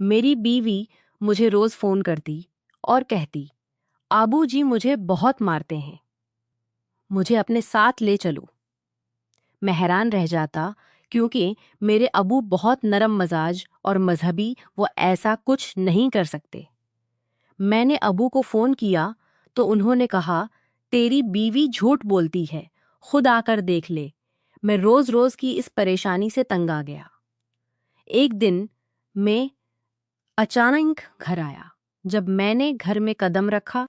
میری بیوی مجھے روز فون کرتی اور کہتی ابو جی مجھے بہت مارتے ہیں، مجھے اپنے ساتھ لے چلو۔ میں حیران رہ جاتا کیونکہ میرے ابو بہت نرم مزاج اور مذہبی، وہ ایسا کچھ نہیں کر سکتے۔ میں نے ابو کو فون کیا تو انہوں نے کہا تیری بیوی جھوٹ بولتی ہے، خود آ کر دیکھ لے۔ میں روز روز کی اس پریشانی سے تنگ آ گیا۔ ایک دن میں اچانک گھر آیا۔ جب میں نے گھر میں قدم رکھا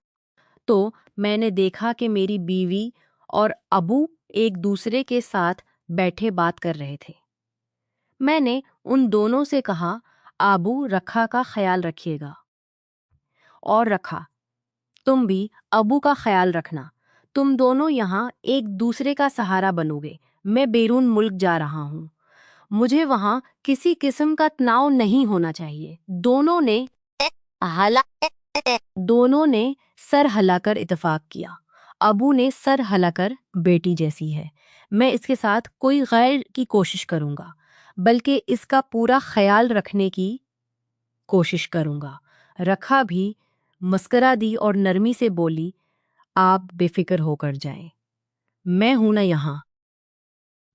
تو میں نے دیکھا کہ میری بیوی اور ابو ایک دوسرے کے ساتھ بیٹھے بات کر رہے تھے۔ میں نے ان دونوں سے کہا ابو رکھا کا خیال رکھیے گا، اور رکھا تم بھی ابو کا خیال رکھنا، تم دونوں یہاں ایک دوسرے کا سہارا بنو گے۔ میں بیرون ملک جا رہا ہوں، مجھے وہاں کسی قسم کا تناؤ نہیں ہونا چاہیے۔ دونوں نے سر ہلا کر اتفاق کیا۔ ابو نے سر ہلا کر بیٹی جیسی ہے، میں اس کے ساتھ کوئی غیر کی کوشش کروں گا، بلکہ اس کا پورا خیال رکھنے کی کوشش کروں گا۔ رکھا بھی مسکرا دی اور نرمی سے بولی آپ بے فکر ہو کر جائیں، میں ہوں نا یہاں،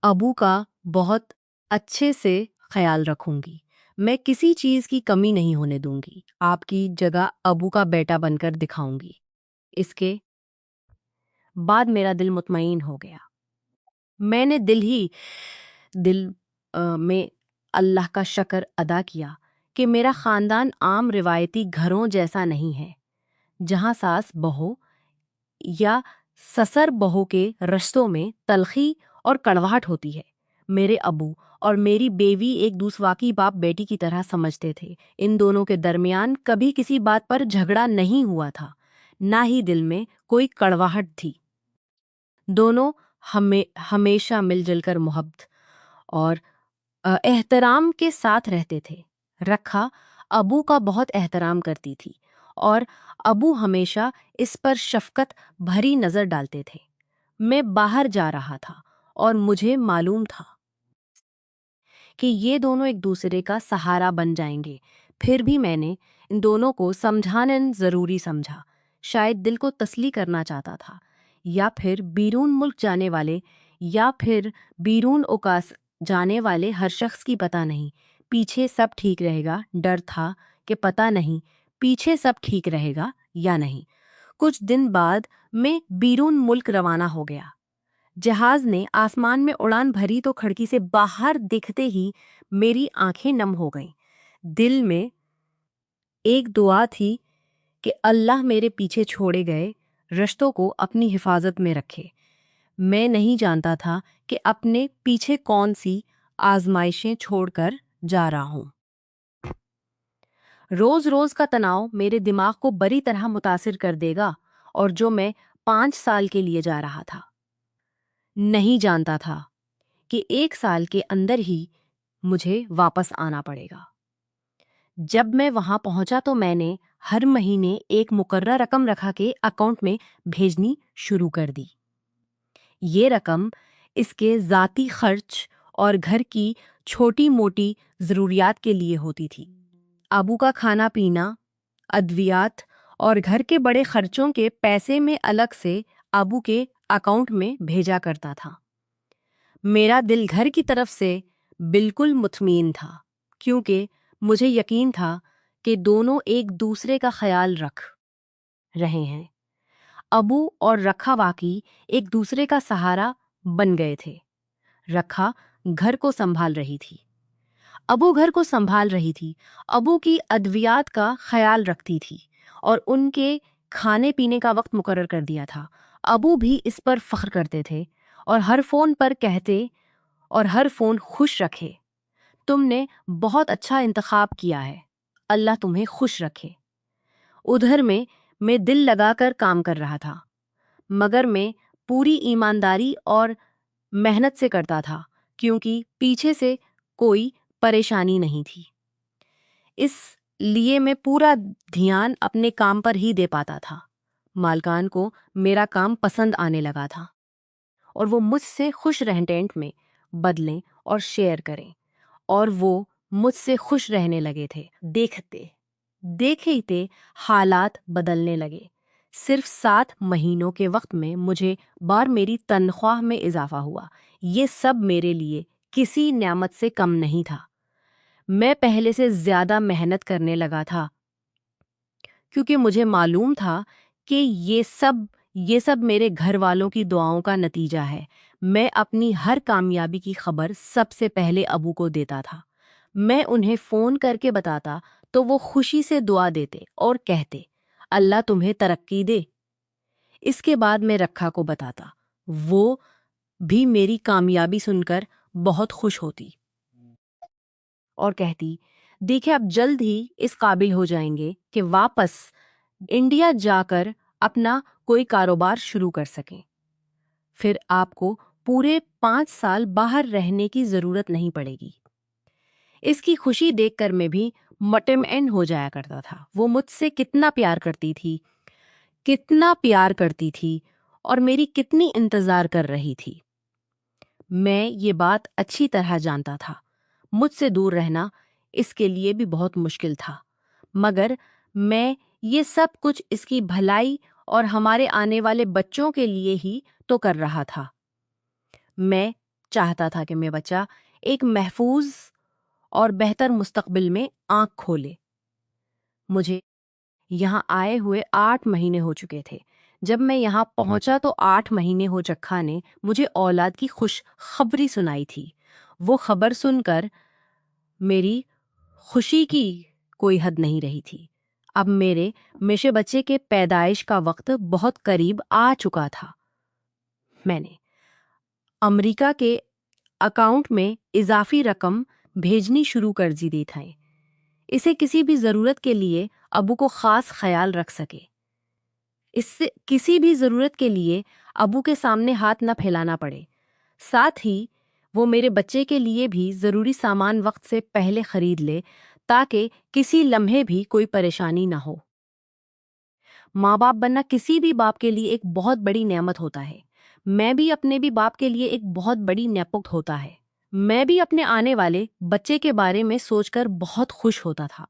ابو کا بہت اچھے سے خیال رکھوں گی، میں کسی چیز کی کمی نہیں ہونے دوں گی، آپ کی جگہ ابو کا بیٹا بن کر دکھاؤں گی۔ اس کے بعد میرا دل مطمئن ہو گیا۔ میں نے دل میں اللہ کا شکر ادا کیا کہ میرا خاندان عام روایتی گھروں جیسا نہیں ہے، جہاں ساس بہو یا سسر بہو کے رشتوں میں تلخی اور کڑواہٹ ہوتی ہے۔ میرے ابو اور میری بیوی ایک دوسرے کی باپ بیٹی کی طرح سمجھتے تھے۔ ان دونوں کے درمیان کبھی کسی بات پر جھگڑا نہیں ہوا تھا، نہ ہی دل میں کوئی کڑواہٹ تھی۔ دونوں ہمیشہ مل جل کر محبت اور احترام کے ساتھ رہتے تھے۔ رکھا ابو کا بہت احترام کرتی تھی اور ابو ہمیشہ اس پر شفقت بھری نظر ڈالتے تھے۔ میں باہر جا رہا تھا اور مجھے معلوم تھا کہ یہ دونوں ایک دوسرے کا سہارا بن جائیں گے، پھر بھی میں نے ان دونوں کو سمجھانا ضروری سمجھا۔ شاید دل کو تسلی کرنا چاہتا تھا، یا پھر بیرون ملک جانے والے یا پھر بیرون اوقاس جانے والے ہر شخص کی پتہ نہیں پیچھے سب ٹھیک رہے گا۔ ڈر تھا کہ پتہ نہیں پیچھے سب ٹھیک رہے گا یا نہیں۔ کچھ دن بعد میں بیرون ملک روانہ ہو گیا۔ جہاز نے آسمان میں اڑان بھری تو کھڑکی سے باہر دیکھتے ہی میری آنکھیں نم ہو گئیں۔ دل میں ایک دعا تھی کہ اللہ میرے پیچھے چھوڑے گئے رشتوں کو اپنی حفاظت میں رکھے۔ میں نہیں جانتا تھا کہ اپنے پیچھے کون سی آزمائشیں چھوڑ کر جا رہا ہوں۔ روز روز کا تناؤ میرے دماغ کو بری طرح متاثر کر دے گا، اور جو میں 5 سال کے لیے جا رہا تھا، نہیں جانتا تھا کہ 1 سال کے اندر ہی مجھے واپس آنا پڑے گا۔ جب میں وہاں پہنچا تو میں نے ہر مہینے ایک مقررہ رقم رکھا کے اکاؤنٹ میں بھیجنی شروع کر دی۔ یہ رقم اس کے ذاتی خرچ اور گھر کی چھوٹی موٹی ضروریات کے لیے ہوتی تھی۔ ابو کا کھانا پینا، ادویات اور گھر کے بڑے خرچوں کے پیسے میں الگ سے ابو کے اکاؤنٹ میں بھیجا کرتا تھا۔ میرا دل گھر کی طرف سے بالکل مطمئن تھا، کیونکہ مجھے یقین تھا کہ دونوں ایک دوسرے کا خیال رکھ رہے ہیں۔ ابو اور رکھا واقعی ایک دوسرے کا سہارا بن گئے تھے۔ رکھا گھر کو سنبھال رہی تھی، ابو گھر کو سنبھال رہی تھی۔ ابو کی ادویات کا خیال رکھتی تھی اور ان کے کھانے پینے کا وقت مقرر کر دیا تھا۔ ابو بھی اس پر فخر کرتے تھے اور ہر فون پر کہتے اور ہر فون خوش رکھے، تم نے بہت اچھا انتخاب کیا ہے، اللہ تمہیں خوش رکھے۔ ادھر میں دل لگا کر کام کر رہا تھا، مگر میں پوری ایمانداری اور محنت سے کرتا تھا، کیونکہ پیچھے سے کوئی پریشانی نہیں تھی۔ اس لیے میں پورا دھیان اپنے کام پر ہی دے پاتا تھا۔ مالکان کو میرا کام پسند آنے لگا تھا اور وہ مجھ سے خوش رینٹینٹ میں بدلیں اور شیئر کریں، اور وہ مجھ سے خوش رہنے لگے تھے۔ دیکھتے حالات بدلنے لگے۔ صرف 7 مہینوں کے وقت میں مجھے بار میری تنخواہ میں اضافہ ہوا۔ یہ سب میرے لیے کسی نعمت سے کم نہیں تھا۔ میں پہلے سے زیادہ محنت کرنے لگا تھا کیونکہ مجھے معلوم تھا کہ یہ سب میرے گھر والوں کی دعاؤں کا نتیجہ ہے۔ میں اپنی ہر کامیابی کی خبر سب سے پہلے ابو کو دیتا تھا۔ میں انہیں فون کر کے بتاتا تو وہ خوشی سے دعا دیتے اور کہتے اللہ تمہیں ترقی دے۔ اس کے بعد میں رکھا کو بتاتا، وہ بھی میری کامیابی سن کر بہت خوش ہوتی اور کہتی دیکھیں اب جلد ہی اس قابل ہو جائیں گے کہ واپس انڈیا جا کر اپنا کوئی کاروبار شروع کر سکیں۔ پھر آپ کو پورے 5 سال باہر رہنے کی ضرورت نہیں پڑے گی۔ اس کی خوشی دیکھ کر میں بھی مطمئن ہو جایا کرتا تھا۔ وہ مجھ سے کتنا پیار کرتی تھی اور میری کتنی انتظار کر رہی تھی۔ میں یہ بات اچھی طرح جانتا تھا۔ مجھ سے دور رہنا اس کے لیے بھی بہت مشکل تھا، مگر میں یہ سب کچھ اس کی بھلائی اور ہمارے آنے والے بچوں کے لیے ہی تو کر رہا تھا۔ میں چاہتا تھا کہ میرا بچہ ایک محفوظ اور بہتر مستقبل میں آنکھ کھولے۔ مجھے یہاں آئے ہوئے 8 مہینے ہو چکے تھے۔ جب میں یہاں پہنچا تو 8 مہینے ہو چکھا نے مجھے اولاد کی خوش خبری سنائی تھی۔ وہ خبر سن کر میری خوشی کی کوئی حد نہیں رہی تھی۔ اب میرے میشے بچے کے پیدائش کا وقت بہت قریب آ چکا تھا۔ میں نے امریکہ کے اکاؤنٹ میں اضافی رقم بھیجنی شروع کر دی تھی، اسے کسی بھی ضرورت کے لیے ابو کو خاص خیال رکھ سکے۔ اس سے کسی بھی ضرورت کے لیے ابو کے سامنے ہاتھ نہ پھیلانا پڑے۔ ساتھ ہی وہ میرے بچے کے لیے بھی ضروری سامان وقت سے پہلے خرید لے تاکہ کسی لمحے بھی کوئی پریشانی نہ ہو۔ ماں باپ بننا کسی بھی باپ کے لیے ایک بہت بڑی نعمت ہوتا ہے۔ میں بھی اپنے باپ کے لیے ایک بہت بڑی نعمت ہوتا ہے۔ میں بھی اپنے آنے والے بچے کے بارے میں سوچ کر بہت خوش ہوتا تھا۔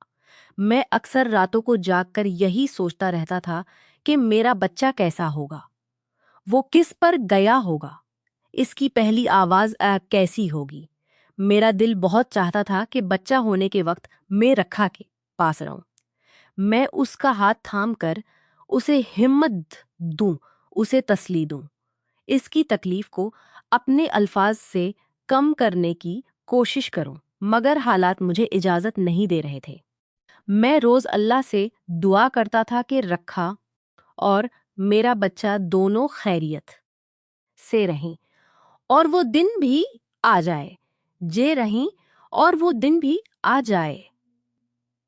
میں اکثر راتوں کو جاگ کر یہی سوچتا رہتا تھا کہ میرا بچہ کیسا ہوگا، وہ کس پر گیا ہوگا، اس کی پہلی آواز کیسی ہوگی۔ میرا دل بہت چاہتا تھا کہ بچہ ہونے کے وقت میں رکھا کے پاس رہوں، میں اس کا ہاتھ تھام کر اسے ہمت دوں، اسے تسلی دوں، اس کی تکلیف کو اپنے الفاظ سے کم کرنے کی کوشش کروں، مگر حالات مجھے اجازت نہیں دے رہے تھے۔ میں روز اللہ سے دعا کرتا تھا کہ رکھا اور میرا بچہ دونوں خیریت سے رہیں اور وہ دن بھی آ جائے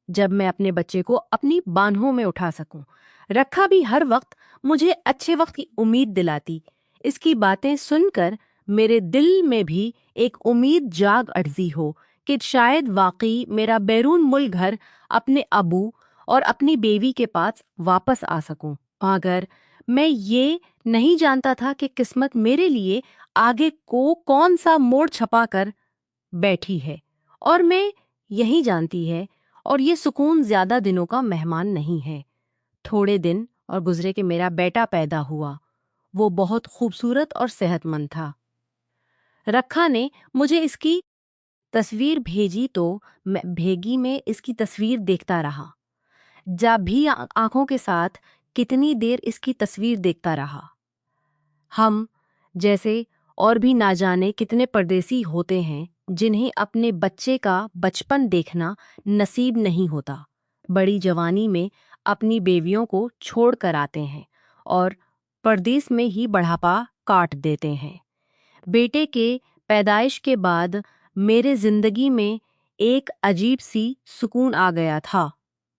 جب میں اپنے بچے کو اپنی بانہوں میں اٹھا سکوں۔ رکھا بھی ہر وقت مجھے اچھے وقت کی امید دلاتی۔ اس کی باتیں سن کر میرے دل میں بھی ایک امید جاگ اٹھتی ہو کہ شاید واقعی میرا بیرون ملک گھر اپنے ابو اور اپنی بیوی کے پاس واپس آ سکوں، مگر میں یہ نہیں جانتا تھا کہ قسمت میرے لیے آگے کو کون سا موڑ چھپا کر بیٹھی ہے، اور میں یہی جانتی ہے اور یہ سکون زیادہ دنوں کا مہمان نہیں ہے۔ تھوڑے دن اور گزرے کہ میرا بیٹا پیدا ہوا۔ وہ بہت خوبصورت اور صحت مند تھا۔ رکھا نے مجھے اس کی تصویر بھیجی تو میں اس کی تصویر دیکھتا رہا، جب بھی آنکھوں کے ساتھ کتنی دیر اس کی تصویر دیکھتا رہا۔ ہم جیسے اور بھی نہ جانے کتنے پردیسی ہوتے ہیں جنہیں اپنے بچے کا بچپن دیکھنا نصیب نہیں ہوتا، بڑی جوانی میں اپنی بیویوں کو چھوڑ کر آتے ہیں اور پردیس میں ہی بڑھاپا کاٹ دیتے ہیں۔ بیٹے کے پیدائش کے بعد میرے زندگی میں ایک عجیب سی سکون آ گیا تھا۔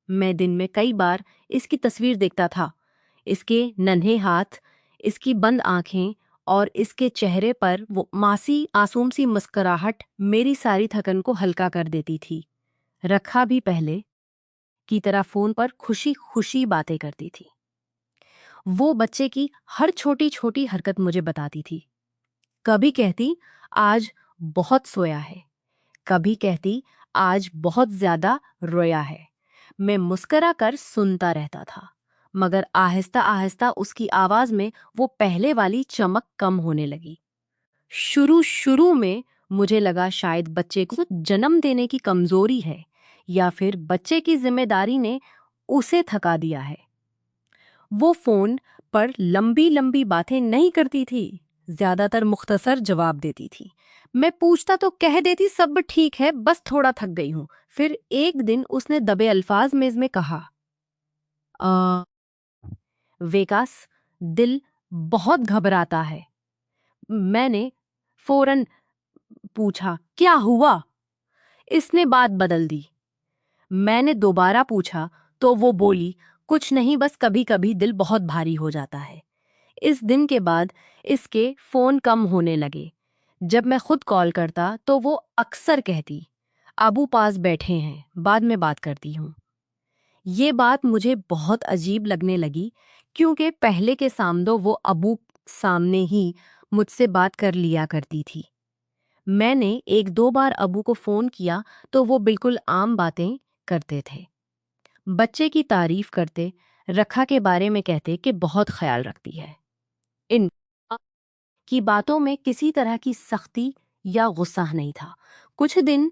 میں دن میں کئی بار اس کی تصویر دیکھتا تھا، اس کے ننھے ہاتھ، اس کی بند آنکھیں اور اس کے چہرے پر وہ معصوم سی مسکراہٹ میری ساری تھکن کو ہلکا کر دیتی تھی۔ رکھا بھی پہلے کی طرح فون پر خوشی خوشی باتیں کرتی تھی۔ وہ بچے کی ہر چھوٹی چھوٹی حرکت مجھے بتاتی تھی۔ کبھی کہتی آج بہت سویا ہے، کبھی کہتی آج بہت زیادہ رویا ہے۔ میں مسکرا کر سنتا رہتا تھا، مگر آہستہ آہستہ اس کی آواز میں وہ پہلے والی چمک کم ہونے لگی۔ شروع میں مجھے لگا شاید بچے کو جنم دینے کی کمزوری ہے، یا پھر بچے کی ذمہ داری نے اسے تھکا دیا ہے۔ وہ فون پر لمبی لمبی باتیں نہیں کرتی تھی، زیادہ تر مختصر جواب دیتی تھی۔ میں پوچھتا تو کہہ دیتی سب ٹھیک ہے، بس تھوڑا تھک گئی ہوں۔ پھر ایک دن اس نے دبے الفاظ میں کہا، ویکاس، دل بہت گھبراتا ہے۔ میں نے فوراً پوچھا، کیا ہوا؟ اس نے بات بدل دی۔ میں نے دوبارہ پوچھا تو وہ بولی، کچھ نہیں، بس کبھی کبھی دل بہت بھاری ہو جاتا ہے۔ اس دن کے بعد اس کے فون کم ہونے لگے۔ جب میں خود کال کرتا تو وہ اکثر کہتی، ابو پاس بیٹھے ہیں، بعد میں بات کرتی ہوں۔ یہ بات مجھے بہت عجیب لگنے لگی، کیونکہ پہلے کے سامنے وہ ابو سامنے ہی مجھ سے بات کر لیا کرتی تھی۔ میں نے ایک دو بار ابو کو فون کیا تو وہ بالکل عام باتیں کرتے تھے۔ بچے کی تعریف کرتے، رکھا کے بارے میں کہتے کہ بہت خیال رکھتی ہے۔ ان کی باتوں میں کسی طرح کی سختی یا غصہ نہیں تھا۔ کچھ دن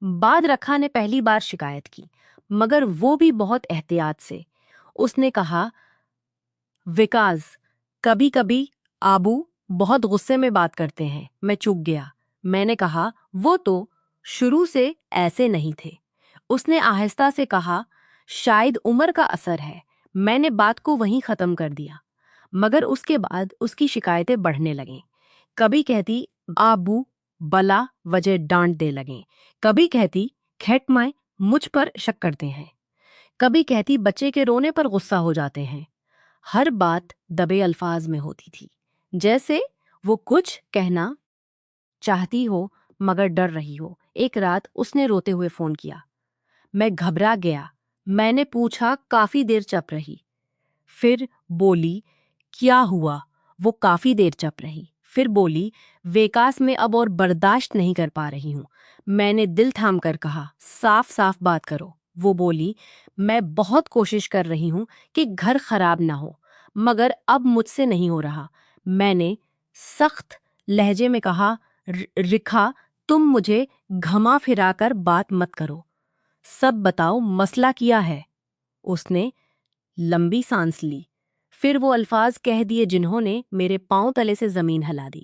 بعد رکھا نے پہلی بار شکایت کی، مگر وہ بھی بہت احتیاط سے۔ اس نے کہا، وکاس، کبھی کبھی آبو بہت غصے میں بات کرتے ہیں۔ میں چپ گیا۔ میں نے کہا، وہ تو شروع سے ایسے نہیں تھے۔ اس نے آہستہ سے کہا، شاید عمر کا اثر ہے۔ میں نے بات کو وہیں ختم کر دیا، مگر اس کے بعد اس کی شکایتیں بڑھنے لگیں۔ کبھی کہتی آبو بلا وجہ ڈانٹ دے لگیں، کبھی کہتی کھیٹ مائیں مجھ پر شک کرتے ہیں، کبھی کہتی بچے کے رونے پر غصہ ہو جاتے ہیں۔ ہر بات دبے الفاظ میں ہوتی تھی، جیسے وہ کچھ کہنا چاہتی ہو مگر ڈر رہی ہو۔ ایک رات اس نے روتے ہوئے فون کیا۔ میں گھبرا گیا۔ میں نے پوچھا، کافی دیر چپ رہی، پھر بولی، کیا ہوا؟ وہ کافی دیر چپ رہی، پھر بولی، ویکاس میں اب اور برداشت نہیں کر پا رہی ہوں۔ میں نے دل تھام کر کہا، صاف صاف بات کرو۔ وہ بولی، میں بہت کوشش کر رہی ہوں کہ گھر خراب نہ ہو، مگر اب مجھ سے نہیں ہو رہا۔ میں نے سخت لہجے میں کہا، رکھا، تم مجھے گھما پھرا کر بات مت کرو، سب بتاؤ، مسئلہ کیا ہے؟ اس نے لمبی سانس لی، پھر وہ الفاظ کہہ دیے جنہوں نے میرے پاؤں تلے سے زمین ہلا دی۔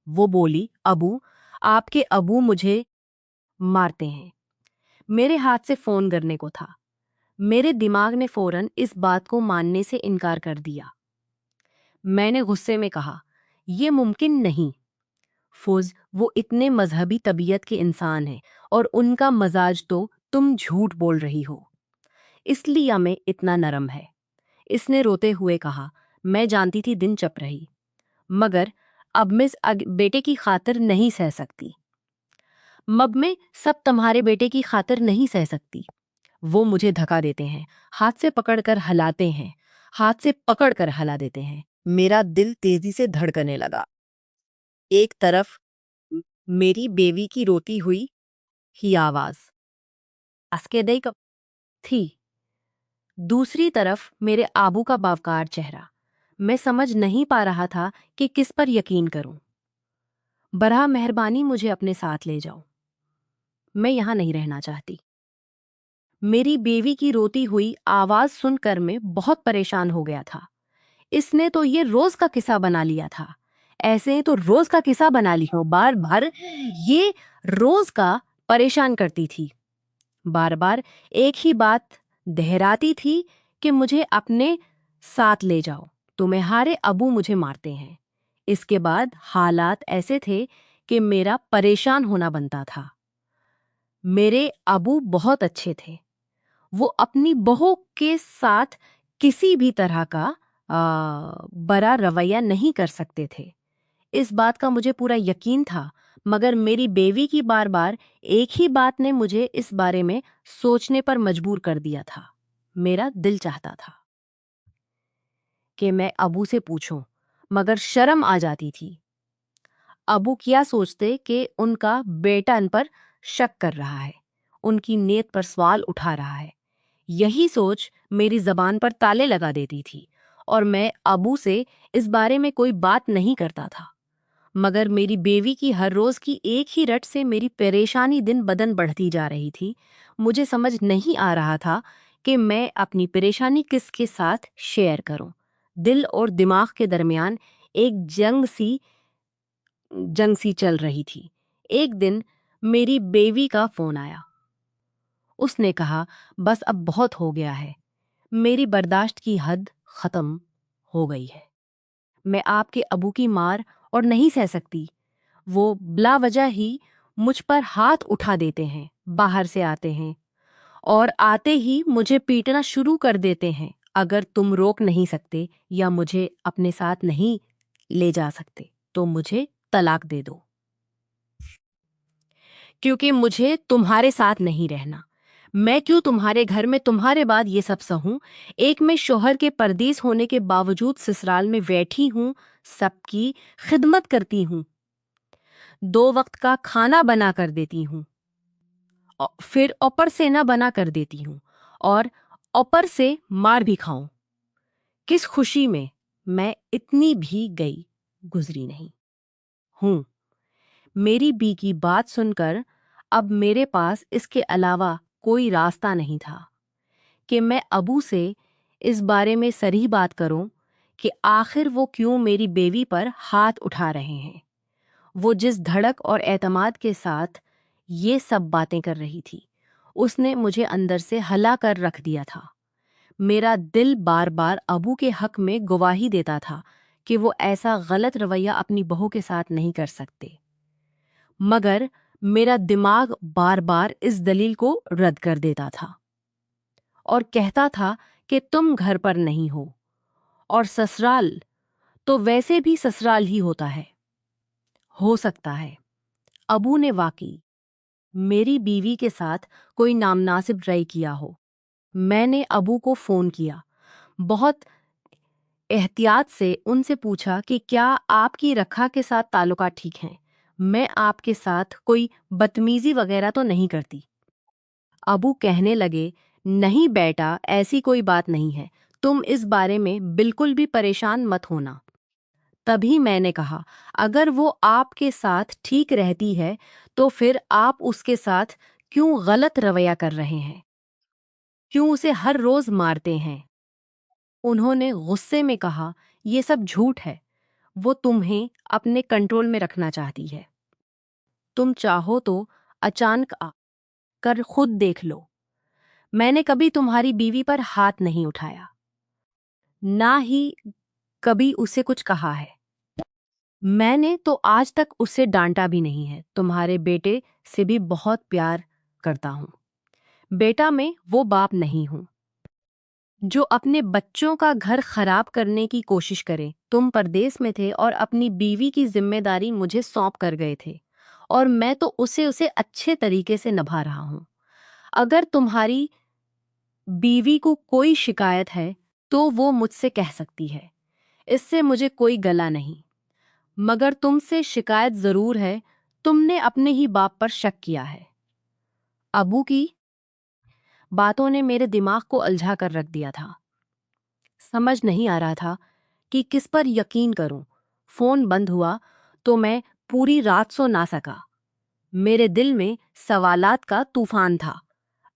وہ بولی، ابو، آپ کے ابو مجھے مارتے ہیں۔ میرے ہاتھ سے فون گرنے کو تھا۔ میرے دماغ نے فوراً اس بات کو ماننے سے انکار کر دیا۔ میں نے غصے میں کہا، یہ ممکن نہیں فوز، وہ اتنے مذہبی طبیعت کے انسان ہیں اور ان کا مزاج تو تم جھوٹ بول رہی ہو، اس لیے میں اتنا نرم ہے۔ اس نے روتے ہوئے کہا، میں جانتی تھی دن چپ رہی، مگر اب میں بیٹے کی خاطر نہیں سہ سکتی۔ مب میں سب تمہارے بیٹے کی خاطر نہیں سہ سکتی۔ وہ مجھے دھکا دیتے ہیں، ہاتھ سے پکڑ کر ہلاتے ہیں، ہاتھ سے پکڑ کر ہلا دیتے ہیں۔ میرا دل تیزی سے دھڑکنے لگا۔ ایک طرف میری بیوی کی روتی ہوئی ہی آواز اسکیدئی کب تھی، دوسری طرف میرے آبو کا باوقار چہرہ۔ میں سمجھ نہیں پا رہا تھا کہ کس پر یقین کروں۔ براہ مہربانی مجھے اپنے ساتھ لے جاؤ، میں یہاں نہیں رہنا چاہتی۔ میری بیوی کی روتی ہوئی آواز سن کر میں بہت پریشان ہو گیا تھا۔ اس نے تو یہ روز کا قصہ بنا لیا تھا۔ ایسے تو روز کا قصہ بنا لی ہوں، بار بار یہ روز کا پریشان کرتی تھی، بار بار ایک ہی بات دہراتی تھی کہ مجھے اپنے ساتھ لے جاؤ، تمہارے ابو مجھے مارتے ہیں۔ اس کے بعد حالات ایسے تھے کہ میرا پریشان ہونا بنتا تھا۔ میرے ابو بہت اچھے تھے، وہ اپنی بہو کے ساتھ کسی بھی طرح کا برا رویہ نہیں کر سکتے تھے۔ اس بات کا مجھے پورا یقین تھا، مگر میری بیوی کی بار بار ایک ہی بات نے مجھے اس بارے میں سوچنے پر مجبور کر دیا تھا۔ میرا دل چاہتا تھا کہ میں ابو سے پوچھوں، مگر شرم آ جاتی تھی۔ ابو کیا سوچتے کہ ان کا بیٹا ان پر شک کر رہا ہے، ان کی نیت پر سوال اٹھا رہا ہے۔ یہی سوچ میری زبان پر تالے لگا دیتی تھی اور میں ابو سے اس بارے میں کوئی بات نہیں کرتا تھا، مگر میری بیوی کی ہر روز کی ایک ہی رٹ سے میری پریشانی دن بدن بڑھتی جا رہی تھی۔ مجھے سمجھ نہیں آ رہا تھا کہ میں اپنی پریشانی کس کے ساتھ شیئر کروں۔ دل اور دماغ کے درمیان ایک جنگ سی چل رہی تھی۔ ایک دن میری بیوی کا فون آیا۔ اس نے کہا، بس اب بہت ہو گیا ہے، میری برداشت کی حد ختم ہو گئی ہے، میں آپ کے ابو کی مار اور نہیں سہ سکتی۔ وہ بلا وجہ ہی مجھ پر ہاتھ اٹھا دیتے ہیں، باہر سے آتے ہیں اور آتے ہی مجھے پیٹنا شروع کر دیتے ہیں۔ اگر تم روک نہیں سکتے یا مجھے اپنے ساتھ نہیں لے جا سکتے تو مجھے طلاق دے دو، کیونکہ مجھے تمہارے ساتھ نہیں رہنا۔ میں کیوں تمہارے گھر میں تمہارے بعد یہ سب سہوں؟ ایک میں شوہر کے پردیس ہونے کے باوجود سسرال میں بیٹھی ہوں، سب کی خدمت کرتی ہوں، 2 وقت کا کھانا بنا کر دیتی ہوں، پھر اوپر سے نہ بنا کر دیتی ہوں اور اوپر سے مار بھی کھاؤں۔ کس خوشی میں اتنی بھی گزری نہیں ہوں۔ میری بی کی بات سن کر اب میرے پاس اس کے علاوہ کوئی راستہ نہیں تھا کہ میں ابو سے اس بارے میں صریح بات کروں کہ آخر وہ کیوں میری بیوی پر ہاتھ اٹھا رہے ہیں۔ وہ جس دھڑک اور اعتماد کے ساتھ یہ سب باتیں کر رہی تھی، اس نے مجھے اندر سے ہلا کر رکھ دیا تھا۔ میرا دل بار بار ابو کے حق میں گواہی دیتا تھا کہ وہ ایسا غلط رویہ اپنی بہو کے ساتھ نہیں کر سکتے، مگر میرا دماغ بار بار اس دلیل کو رد کر دیتا تھا اور کہتا تھا کہ تم گھر پر نہیں ہو اور سسرال تو ویسے بھی سسرال ہی ہوتا ہے۔ ہو سکتا ہے ابو نے واقعی میری بیوی کے ساتھ کوئی نامناسب رائے کیا ہو۔ میں نے ابو کو فون کیا، بہت احتیاط سے ان سے پوچھا کہ کیا آپ کی رکھا کے ساتھ تعلقات ٹھیک ہیں؟ میں آپ کے ساتھ کوئی بدتمیزی وغیرہ تو نہیں کرتی؟ ابو کہنے لگے، نہیں بیٹا، ایسی کوئی بات نہیں ہے، تم اس بارے میں بالکل بھی پریشان مت ہونا۔ تبھی میں نے کہا، اگر وہ آپ کے ساتھ ٹھیک رہتی ہے تو پھر آپ اس کے ساتھ کیوں غلط رویہ کر رہے ہیں؟ کیوں اسے ہر روز مارتے ہیں؟ انہوں نے غصے میں کہا، یہ سب جھوٹ ہے، وہ تمہیں اپنے کنٹرول میں رکھنا چاہتی ہے۔ تم چاہو تو اچانک آ کر خود دیکھ لو، میں نے کبھی تمہاری بیوی پر ہاتھ نہیں اٹھایا، نہ ہی کبھی اسے کچھ کہا ہے۔ میں نے تو آج تک اسے ڈانٹا بھی نہیں ہے۔ تمہارے بیٹے سے بھی بہت پیار کرتا ہوں، بیٹا میں وہ باپ نہیں ہوں جو اپنے بچوں کا گھر خراب کرنے کی کوشش کرے۔ تم پردیس میں تھے اور اپنی بیوی کی ذمہ داری مجھے سونپ کر گئے تھے اور میں تو اسے اچھے طریقے سے نبھا رہا ہوں۔ اگر تمہاری بیوی کو کوئی شکایت ہے تو وہ مجھ سے کہہ سکتی ہے، اس سے مجھے کوئی گلہ نہیں، مگر تم سے شکایت ضرور ہے، تم نے اپنے ہی باپ پر شک کیا ہے۔ ابو کی باتوں نے میرے دماغ کو الجھا کر رکھ دیا تھا۔ سمجھ نہیں آ رہا تھا کہ کس پر یقین کروں۔ فون بند ہوا تو میں پوری رات سو نہ سکا۔ میرے دل میں سوالات کا طوفان تھا۔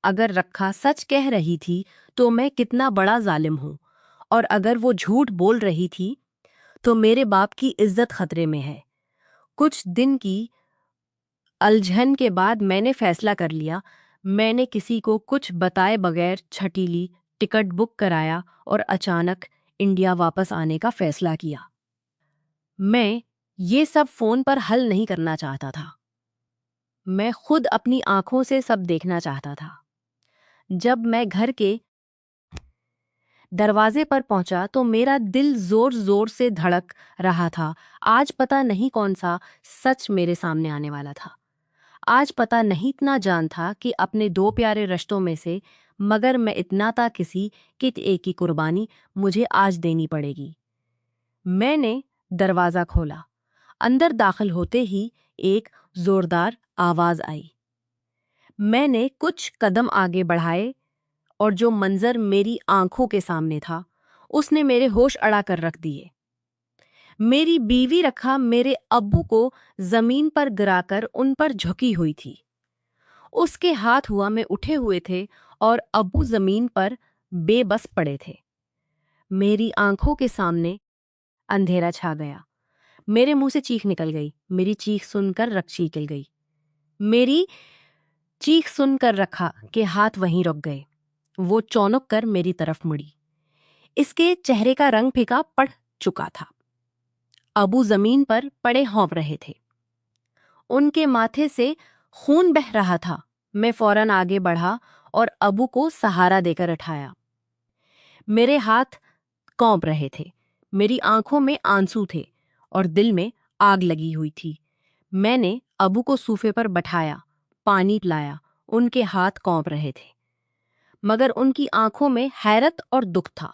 اگر رکھا سچ کہہ رہی تھی تو میں کتنا بڑا ظالم ہوں، اور اگر وہ جھوٹ بول رہی تھی تو میرے باپ کی عزت خطرے میں ہے۔ کچھ دن کی الجھن کے بعد میں نے فیصلہ کر لیا۔ میں نے کسی کو کچھ بتائے بغیر چھٹی لی، ٹکٹ بک کرایا اور اچانک انڈیا واپس آنے کا فیصلہ کیا۔ میں یہ سب فون پر حل نہیں کرنا چاہتا تھا، میں خود اپنی آنکھوں سے سب دیکھنا چاہتا تھا۔ جب میں گھر کے دروازے پر پہنچا تو میرا دل زور زور سے دھڑک رہا تھا۔ آج پتہ نہیں کون سا سچ میرے سامنے آنے والا تھا۔ آج پتہ نہیں اتنا جان تھا کہ اپنے 2 پیارے رشتوں میں سے، مگر میں اتنا تا کسی کت ایک کی قربانی مجھے آج دینی پڑے گی۔ میں نے دروازہ کھولا۔ اندر داخل ہوتے ہی ایک زوردار آواز آئی، میں نے کچھ قدم آگے بڑھائے اور جو منظر میری آنکھوں کے سامنے تھا اس نے میرے ہوش اڑا کر رکھ دیے۔ میری بیوی رکھا میرے ابو کو زمین پر گرا کر ان پر جھکی ہوئی تھی۔ اس کے ہاتھ ہوا میں اٹھے ہوئے تھے اور ابو زمین پر بے بس پڑے تھے۔ میری آنکھوں کے سامنے اندھیرا چھا گیا۔ میرے منہ سے چیخ نکل گئی۔ میری چیخ سن کر رکشی نکل گئی۔ میری چیخ سن کر رکھا کہ ہاتھ وہیں رک گئے۔ وہ چونک کر میری طرف مڑی۔ اس کے چہرے کا رنگ پھیکا پڑ چکا تھا۔ ابو زمین پر پڑے ہونپ رہے تھے۔ ان کے ماتھے سے خون بہہ رہا تھا۔ میں فوراً آگے بڑھا اور ابو کو سہارا دے کر اٹھایا۔ میرے ہاتھ کانپ رہے تھے، میری آنکھوں میں آنسو تھے اور دل میں آگ لگی ہوئی تھی۔ میں نے ابو کو صوفے پر بٹھایا، پانی پلایا۔ ان کے ہاتھ کانپ رہے تھے مگر ان کی آنکھوں میں حیرت اور دکھ تھا۔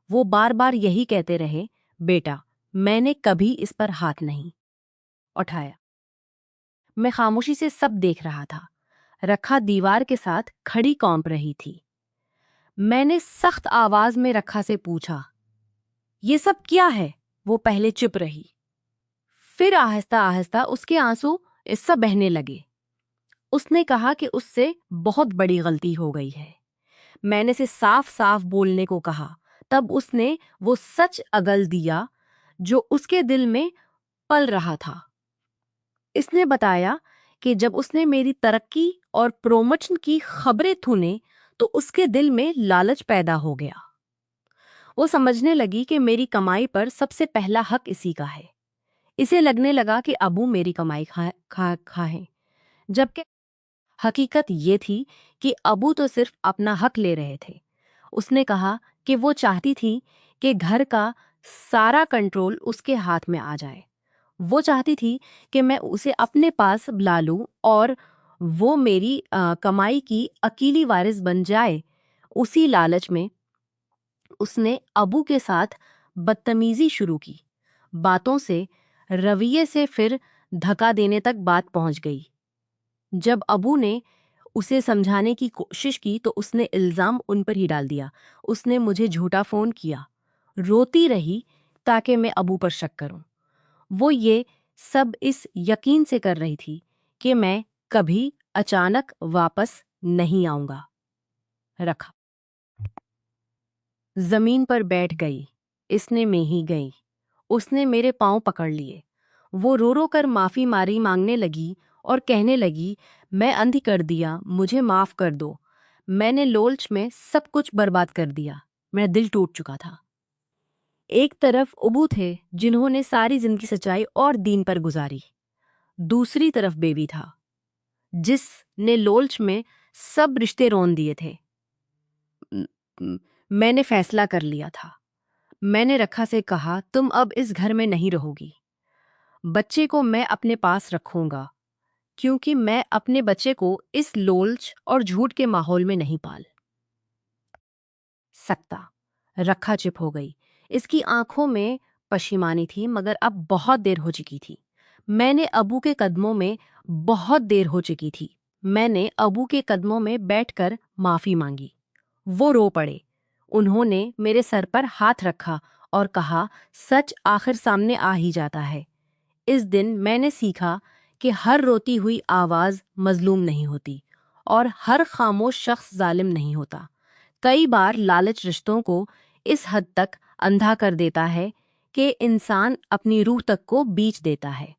وہ بار بار یہی کہتے رہے، بیٹا میں نے کبھی اس پر ہاتھ نہیں اٹھایا۔ میں خاموشی سے سب دیکھ رہا تھا۔ رکھا دیوار کے ساتھ کھڑی کانپ رہی تھی۔ میں نے سخت آواز میں رکھا سے پوچھا، یہ سب کیا ہے؟ وہ پہلے چپ رہی، پھر آہستہ آہستہ اس کے آنسو اس سے بہنے لگے۔ اس نے کہا کہ اس سے بہت بڑی غلطی ہو گئی ہے۔ میں نے اسے صاف صاف بولنے کو کہا۔ تب اس نے وہ سچ اگل دیا جو اس کے دل میں پل رہا تھا۔ اس نے بتایا کہ جب اس نے میری ترقی اور پروموشن کی خبریں سنیں تو اس کے دل میں لالچ پیدا ہو گیا۔ وہ سمجھنے لگی کہ میری کمائی پر سب سے پہلا حق اسی کا ہے۔ اسے لگنے لگا کہ ابو میری کمائی کھائیں، جبکہ حقیقت یہ تھی کہ ابو تو صرف اپنا حق لے رہے تھے۔ اس نے کہا کہ وہ چاہتی تھی کہ گھر کا سارا کنٹرول اس کے ہاتھ میں آ جائے۔ وہ چاہتی تھی کہ میں اسے اپنے پاس بلا لوں اور وہ میری کمائی کی اکیلی وارث بن جائے۔ اسی لالچ میں اس نے ابو کے ساتھ بدتمیزی شروع کی۔ باتوں سے، رویے سے، پھر دھکا دینے تک بات پہنچ گئی۔ جب ابو نے اسے سمجھانے کی کوشش کی تو اس نے الزام ان پر ہی ڈال دیا۔ اس نے مجھے جھوٹا فون کیا۔ روتی رہی تاکہ میں ابو پر شک کروں۔ وہ یہ سب اس یقین سے کر رہی تھی کہ میں کبھی اچانک واپس نہیں آؤں گا۔ رکھا زمین پر بیٹھ گئی۔ اس نے میں ہی گئی۔ اس نے میرے پاؤں پکڑ لیے۔ وہ رو رو کر معافی مانگنے لگی اور کہنے لگی، میں اندھی کر دیا، مجھے معاف کر دو۔ میں نے لالچ میں سب کچھ برباد کر دیا۔ میرا دل ٹوٹ چکا تھا۔ ایک طرف ابو تھے جنہوں نے ساری زندگی سچائی اور دین پر گزاری۔ دوسری طرف بیوی تھا جس نے لالچ میں سب رشتے رون دیے تھے۔ میں نے فیصلہ کر لیا تھا۔ میں نے رکھا سے کہا، تم اب اس گھر میں نہیں رہو گی۔ بچے کو میں اپنے پاس رکھوں گا کیونکہ میں اپنے بچے کو اس لالچ اور جھوٹ کے ماحول میں نہیں پال سکتا۔ رکھا چپ ہو گئی۔ اس کی آنکھوں میں پشیمانی تھی مگر اب بہت دیر ہو چکی تھی۔ میں نے ابو کے قدموں میں بیٹھ کر معافی مانگی۔ وہ رو پڑے۔ انہوں نے میرے سر پر ہاتھ رکھا اور کہا، سچ آخر سامنے آ ہی جاتا ہے۔ اس دن میں نے سیکھا کہ ہر روتی ہوئی آواز مظلوم نہیں ہوتی اور ہر خاموش شخص ظالم نہیں ہوتا۔ کئی بار لالچ رشتوں کو اس حد تک اندھا کر دیتا ہے کہ انسان اپنی روح تک کو بیچ دیتا ہے۔